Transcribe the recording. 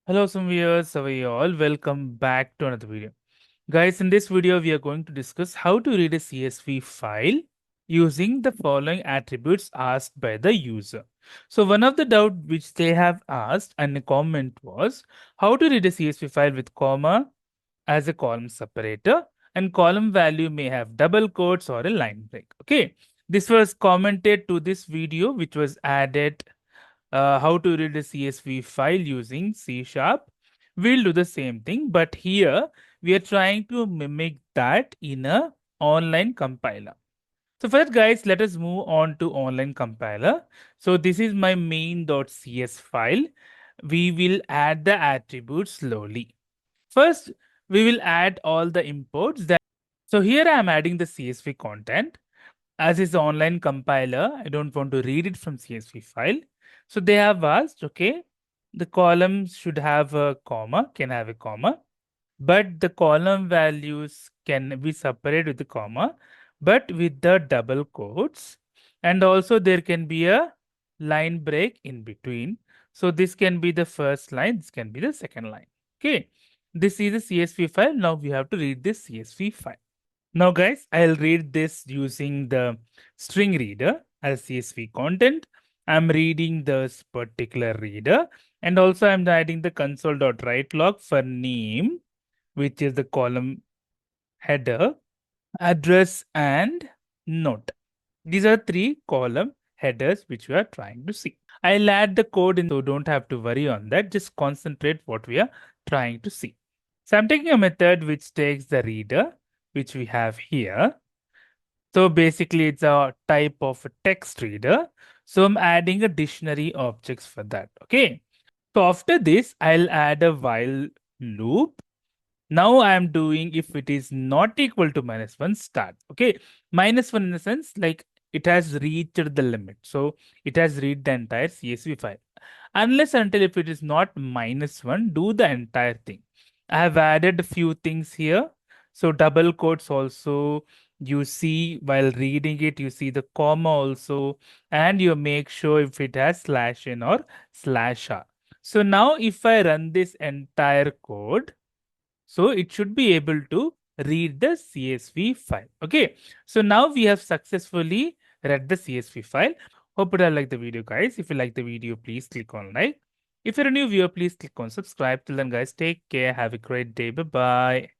Hello, some viewers. How are you all? Welcome back to another video. Guys, in this video, we are going to discuss how to read a CSV file using the following attributes asked by the user. So, one of the doubt which they have asked and the comment was how to read a CSV file with comma as a column separator, and column value may have double quotes or a line break. Okay, this was commented to this video which was added, how to read a CSV file using C sharp. We'll do the same thing, but here we are trying to mimic that in a online compiler. So for that, guys, let us move on to online compiler. So this is my main.cs file. We will add the attributes slowly. First, we will add all the imports. So here I am adding the CSV content. As is online compiler, I don't want to read it from CSV file. So they have asked, okay, the columns should have a comma, can have a comma, but the column values can be separated with the comma, but with the double quotes. And also there can be a line break in between. So this can be the first line, this can be the second line. Okay, this is a CSV file. Now we have to read this CSV file. Now, guys, I'll read this using the string reader as CSV content. I'm reading this particular reader, and also I'm adding the console.write log for name, which is the column header, address, and note. These are three column headers which we are trying to see. I'll add the code in, so don't have to worry on that. Just concentrate what we are trying to see. So I'm taking a method which takes the reader, which we have here. So basically it's a type of a text reader. So I'm adding a dictionary objects for that. Okay. So after this, I'll add a while loop. Now I am doing if it is not equal to -1, start. Okay. -1 in the sense like it has reached the limit. So it has read the entire CSV file. Unless until if it is not -1, do the entire thing. I have added a few things here. So double quotes also, you see while reading it, you see the comma also, and you make sure if it has /n or /r. So now if I run this entire code, so it should be able to read the CSV file. Okay. So now we have successfully read the CSV file. Hope you have liked the video, guys. If you like the video, please click on like. If you're a new viewer, please click on subscribe. Till then, guys, take care. Have a great day. Bye-bye.